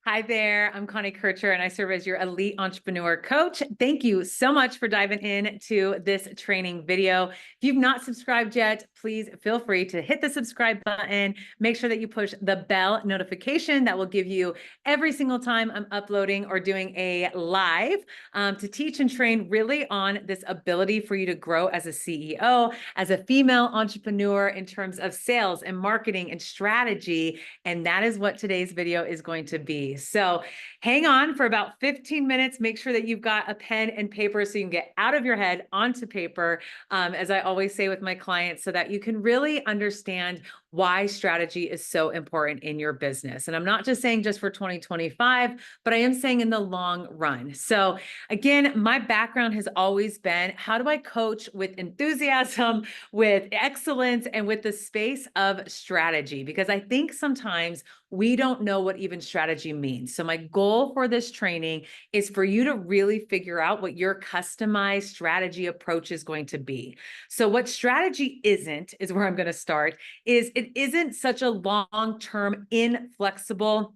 Hi there, I'm Connie Kercher and I serve as your elite entrepreneur coach. Thank you so much for diving in to this training video. If you've not subscribed yet, please feel free to hit the subscribe button. Make sure that you push the bell notification that will give you every single time I'm uploading or doing a live to teach and train really on this ability for you to grow as a CEO, as a female entrepreneur in terms of sales and marketing and strategy. And that is what today's video is going to be. So hang on for about 15 minutes. Make sure that you've got a pen and paper so you can get out of your head onto paper, as I always say with my clients, so that you can really understand why strategy is so important in your business. And I'm not just saying just for 2025, but I am saying in the long run. So again, my background has always been, how do I coach with enthusiasm, with excellence, and with the space of strategy? Because I think sometimes we don't know what even strategy means. So my goal for this training is for you to really figure out what your customized strategy approach is going to be. So what strategy isn't, is where I'm going to start, is it isn't such a long-term, inflexible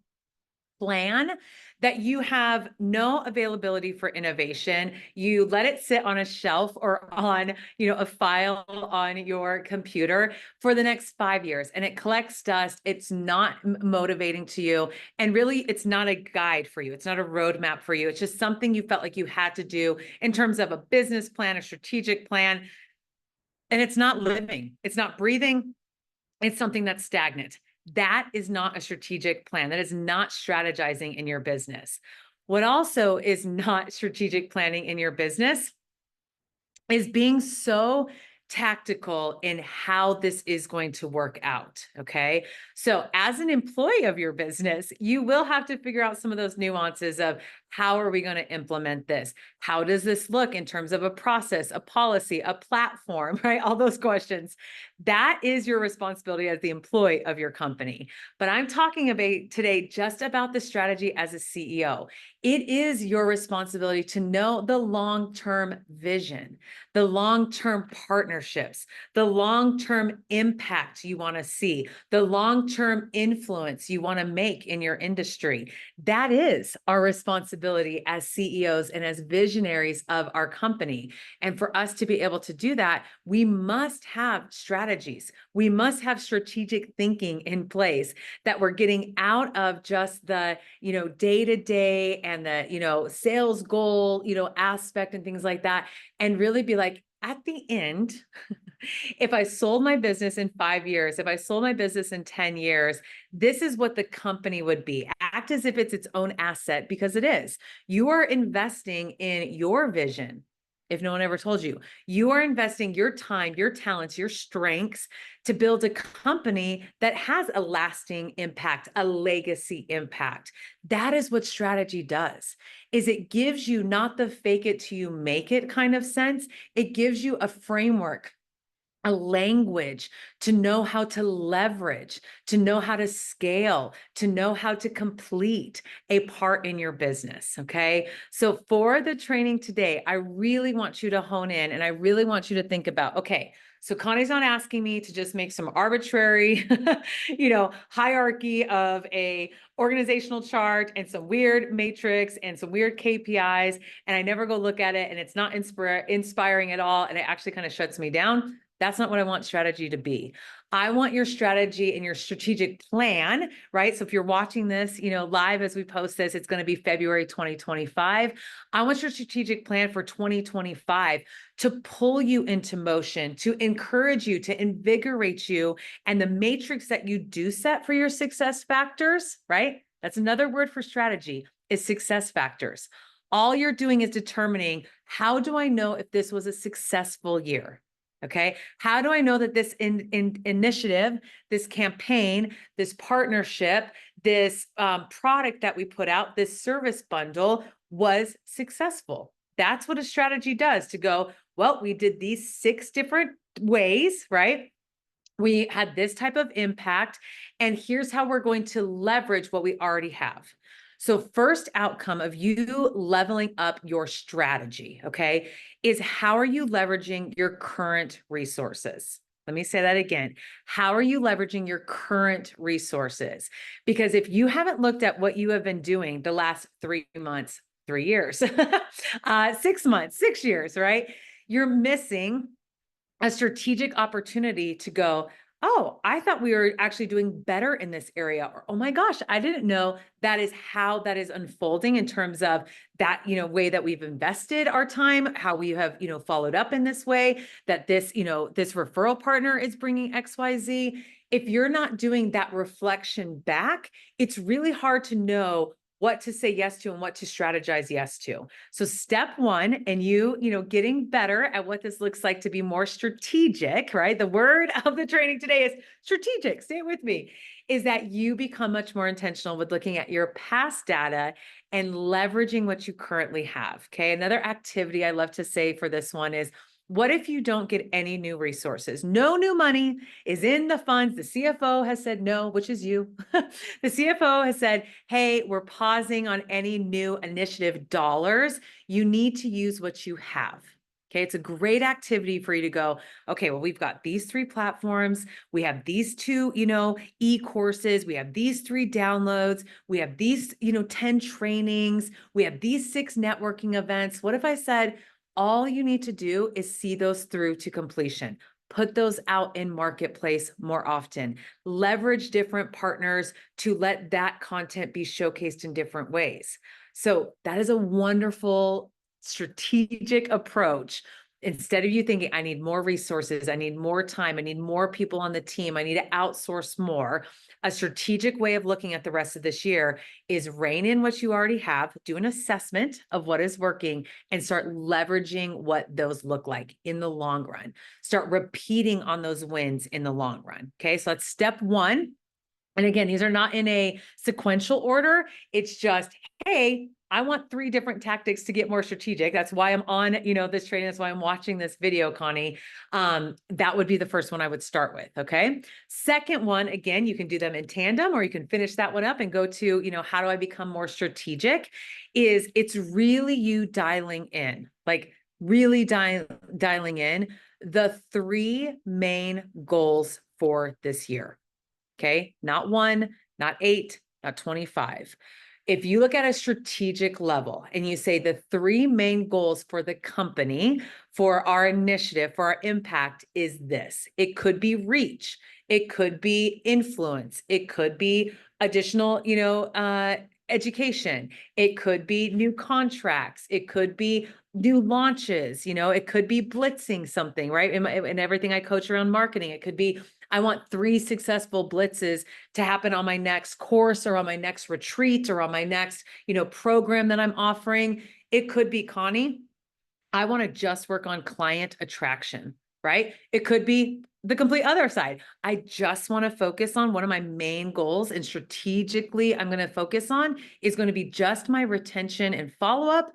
plan that you have no availability for innovation. You let it sit on a shelf or on, a file on your computer for the next 5 years, and it collects dust. It's not motivating to you. And really, it's not a guide for you. It's not a roadmap for you. It's just something you felt like you had to do in terms of a business plan, a strategic plan. And it's not living. It's not breathing. It's something that's stagnant. That is not a strategic plan. That is not strategizing in your business. What also is not strategic planning in your business is being so tactical in how this is going to work out. Okay. So as an employee of your business, you will have to figure out some of those nuances of how are we going to implement this? How does this look in terms of a process, a policy, a platform, right? All those questions. That is your responsibility as the employee of your company. But I'm talking about today just about the strategy as a CEO. It is your responsibility to know the long-term vision, the long-term partnerships, the long-term impact you want to see, the long-term influence you want to make in your industry. That is our responsibility as CEOs and as visionaries of our company. And for us to be able to do that, we must have strategies. We must have strategic thinking in place, that we're getting out of just the, day-to-day and the, sales goal, aspect and things like that, and really be like, at the end, if I sold my business in 5 years, if I sold my business in 10 years, this is what the company would be. Act as if it's its own asset, because it is. You are investing in your vision. If no one ever told you, you are investing your time, your talents, your strengths to build a company that has a lasting impact, a legacy impact. That is what strategy does, is it gives you not the fake it till you make it kind of sense. It gives you a framework, a language to know how to leverage, to know how to scale, to know how to complete a part in your business. Okay. So for the training today, I really want you to hone in, and I really want you to think about, okay, so Connie's not asking me to just make some arbitrary, hierarchy of a organizational chart and some weird matrix and some weird KPIs. And I never go look at it and it's not inspiring at all. And it actually kind of shuts me down. That's not what I want strategy to be. I want your strategy and your strategic plan, right? So if you're watching this, live as we post this, it's going to be February 2025. I want your strategic plan for 2025 to pull you into motion, to encourage you, to invigorate you. And the matrix that you do set for your success factors, right? That's another word for strategy, is success factors. All you're doing is determining, how do I know if this was a successful year? Okay. How do I know that this initiative, this campaign, this partnership, this product that we put out, this service bundle was successful? That's what a strategy does, to go, well, we did these 6 different ways, right? We had this type of impact, and here's how we're going to leverage what we already have. So first outcome of you leveling up your strategy, okay, is how are you leveraging your current resources? Let me say that again. How are you leveraging your current resources? Because if you haven't looked at what you have been doing the last 3 months, 3 years, 6 months, 6 years, right? You're missing a strategic opportunity to go, oh, I thought we were actually doing better in this area. Or, oh my gosh, I didn't know that is how that is unfolding in terms of that, way that we've invested our time, how we have, followed up in this way, that this, this referral partner is bringing XYZ. If you're not doing that reflection back, it's really hard to know what to say yes to and what to strategize yes to. So step one, and getting better at what this looks like to be more strategic, right? The word of the training today is strategic. Stay with me. Is that you become much more intentional with looking at your past data and leveraging what you currently have. Okay. Another activity I love to say for this one is, what if you don't get any new resources? No new money is in the funds. The CFO has said no, which is you. The CFO has said, hey, we're pausing on any new initiative dollars. You need to use what you have. Okay, it's a great activity for you to go, okay, well, we've got these 3 platforms. We have these 2, e-courses. We have these 3 downloads. We have these, 10 trainings. We have these 6 networking events. What if I said, all you need to do is see those through to completion? Put those out in marketplace more often. Leverage different partners to let that content be showcased in different ways. So that is a wonderful strategic approach. Instead of you thinking, I need more resources, I need more time, I need more people on the team, I need to outsource more. A strategic way of looking at the rest of this year is rein in what you already have, do an assessment of what is working, and start leveraging what those look like in the long run. Start repeating on those wins in the long run. Okay, so that's step one. And again, these are not in a sequential order. It's just, hey, I want 3 different tactics to get more strategic. That's why I'm on, this training. That's why I'm watching this video, Connie. That would be the first one I would start with. Okay. Second one, again, you can do them in tandem, or you can finish that one up and go to, how do I become more strategic? It's really you dialing in, like really dialing in the 3 main goals for this year. Okay. Not 1, not 8, not 25. If you look at a strategic level and you say the 3 main goals for the company, for our initiative, for our impact is this. It could be reach. It could be influence. It could be additional, education. It could be new contracts. It could be new launches. It could be blitzing something, right? In everything I coach around marketing, it could be, I want 3 successful blitzes to happen on my next course or on my next retreat or on my next, program that I'm offering. It could be, Connie, I want to just work on client attraction, right? It could be the complete other side. I just want to focus on one of my main goals, and strategically I'm going to focus on is going to be just my retention and follow-up.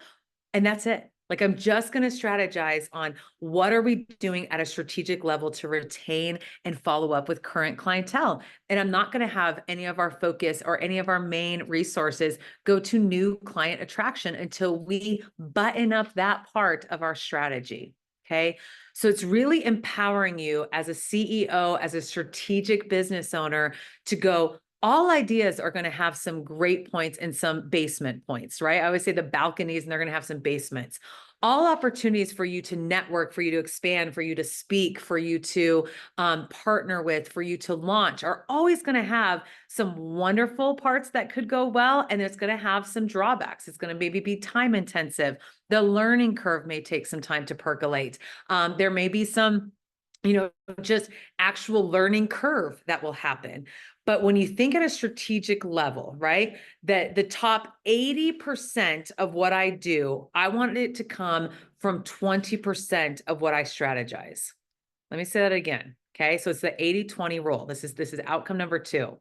And that's it. Like, I'm just going to strategize on what are we doing at a strategic level to retain and follow up with current clientele. And I'm not going to have any of our focus or any of our main resources go to new client attraction until we button up that part of our strategy. Okay. So it's really empowering you as a CEO, as a strategic business owner to go, all ideas are going to have some great points and some basement points, right? I always say the balconies, and they're going to have some basements. All opportunities for you to network, for you to expand, for you to speak, for you to partner with, for you to launch are always going to have some wonderful parts that could go well. And it's going to have some drawbacks. It's going to maybe be time intensive. The learning curve may take some time to percolate. There may be some, just actual learning curve that will happen. But when you think at a strategic level, right, that the top 80% of what I do, I want it to come from 20% of what I strategize. Let me say that again. Okay. So it's the 80-20 rule. This is outcome number 2,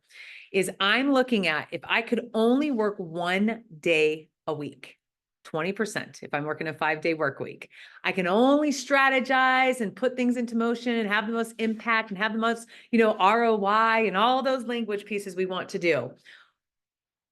is I'm looking at, if I could only work 1 day a week, 20%, if I'm working a 5-day work week, I can only strategize and put things into motion and have the most impact and have the most, ROI and all those language pieces we want to do.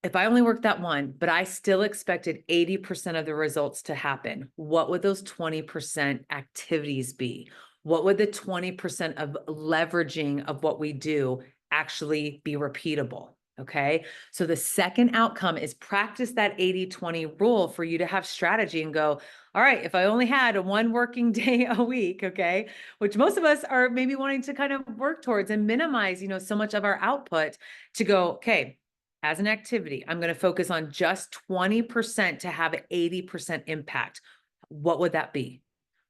If I only worked that one, but I still expected 80% of the results to happen, what would those 20% activities be? What would the 20% of leveraging of what we do actually be repeatable? Okay. So the second outcome is practice that 80-20 rule for you to have strategy and go, all right, if I only had one working day a week, okay, which most of us are maybe wanting to kind of work towards and minimize, so much of our output, to go, okay, as an activity, I'm going to focus on just 20% to have 80% impact. What would that be?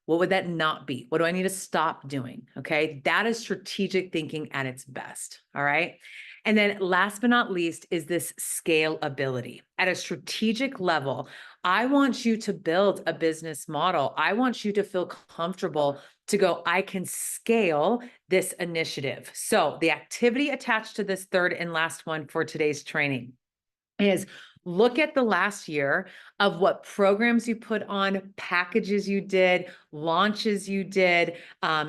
What would that not be? What do I need to stop doing? Okay. That is strategic thinking at its best. All right. And then last but not least is this scalability. At a strategic level, I want you to build a business model. I want you to feel comfortable to go, I can scale this initiative. So the activity attached to this third and last one for today's training is look at the last year of what programs you put on, packages you did, launches you did,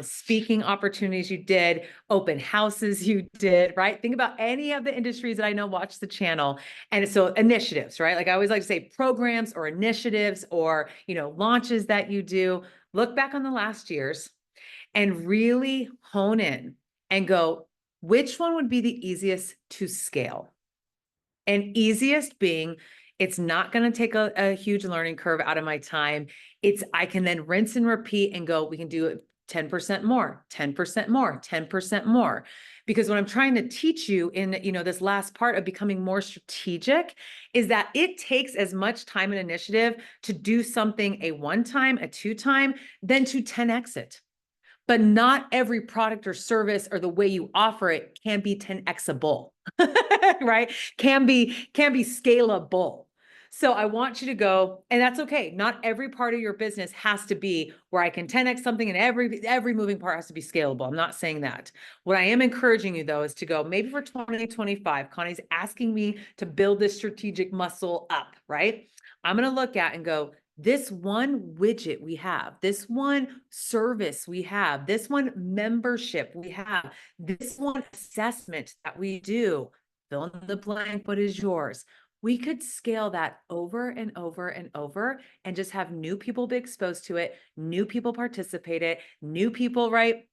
speaking opportunities you did, open houses you did, right? Think about any of the industries that I know watch the channel. And so initiatives, right? Like I always like to say programs or initiatives or, launches that you do. Look back on the last years and really hone in and go, which one would be the easiest to scale? And easiest being, it's not going to take a huge learning curve out of my time. I can then rinse and repeat and go, we can do it 10% more, 10% more, 10% more. Because what I'm trying to teach you in, this last part of becoming more strategic is that it takes as much time and initiative to do something a 1-time, a 2-time, than to 10x it. But not every product or service or the way you offer it can be 10xable, right? Can be scalable. So I want you to go, and that's okay. Not every part of your business has to be where I can 10x something and every moving part has to be scalable. I'm not saying that. What I am encouraging you though is to go, maybe for 2025, Connie's asking me to build this strategic muscle up, right? I'm going to look at and go, this one widget we have, this one service we have, this one membership we have, this one assessment that we do, fill in the blank, what is yours? We could scale that over and over and over and just have new people be exposed to it, new people participate it, new people, right,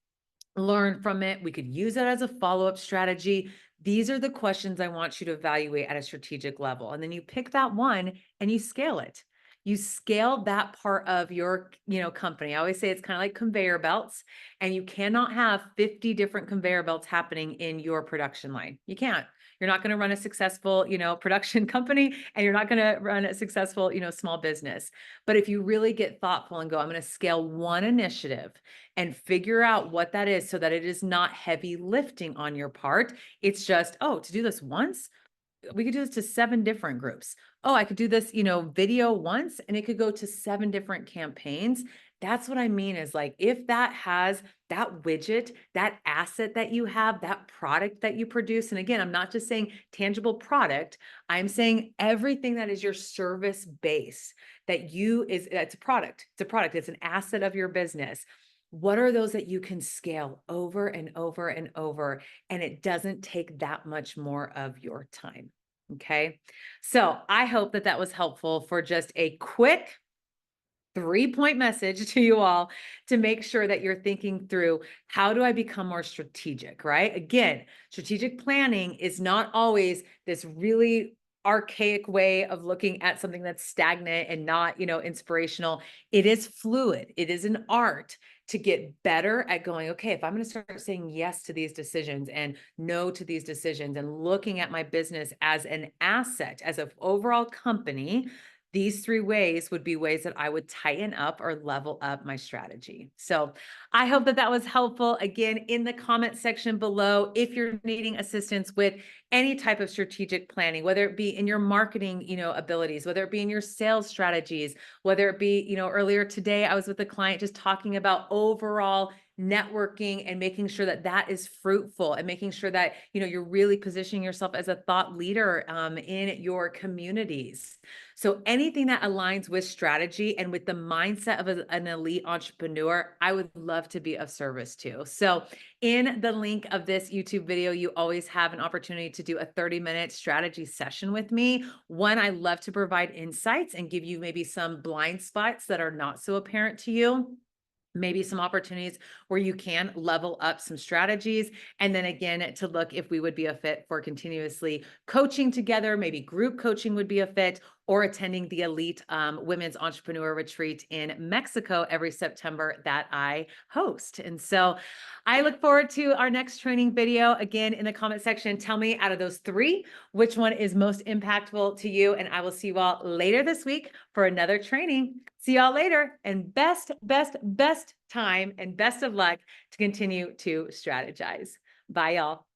learn from it. We could use it as a follow-up strategy. These are the questions I want you to evaluate at a strategic level. And then you pick that one and you scale it. You scale that part of your, company. I always say it's kind of like conveyor belts, and you cannot have 50 different conveyor belts happening in your production line. You can't. You're not going to run a successful, production company, and you're not going to run a successful, small business. But if you really get thoughtful and go, I'm going to scale one initiative and figure out what that is so that it is not heavy lifting on your part. It's just, to do this once, we could do this to 7 different groups. I could do this, video once, and it could go to 7 different campaigns. That's what I mean is like, if that has that widget, that asset that you have, that product that you produce. And again, I'm not just saying tangible product. I'm saying everything that is your service base it's a product. It's a product. It's an asset of your business. What are those that you can scale over and over and over, and it doesn't take that much more of your time? Okay. So I hope that that was helpful for just a quick 3-point message to you all to make sure that you're thinking through, how do I become more strategic, right? Again, strategic planning is not always this really archaic way of looking at something that's stagnant and not, inspirational. It is fluid. It is an art to get better at going, okay, if I'm going to start saying yes to these decisions and no to these decisions and looking at my business as an asset, as an overall company, these 3 ways would be ways that I would tighten up or level up my strategy. So I hope that that was helpful. Again, in the comment section below, if you're needing assistance with any type of strategic planning, whether it be in your marketing, abilities, whether it be in your sales strategies, whether it be, earlier today, I was with a client just talking about overall networking and making sure that that is fruitful and making sure that, you're really positioning yourself as a thought leader in your communities. So anything that aligns with strategy and with the mindset of an elite entrepreneur, I would love to be of service to. So in the link of this YouTube video, you always have an opportunity to do a 30-minute strategy session with me. One, I love to provide insights and give you maybe some blind spots that are not so apparent to you. maybe some opportunities where you can level up some strategies. And then again, to look if we would be a fit for continuously coaching together, maybe group coaching would be a fit, or attending the Elite Women's Entrepreneur Retreat in Mexico every September that I host. And so I look forward to our next training video. Again, in the comment section, tell me out of those three, which one is most impactful to you. And I will see you all later this week for another training. See y'all later, and best time and best of luck to continue to strategize. Bye, y'all.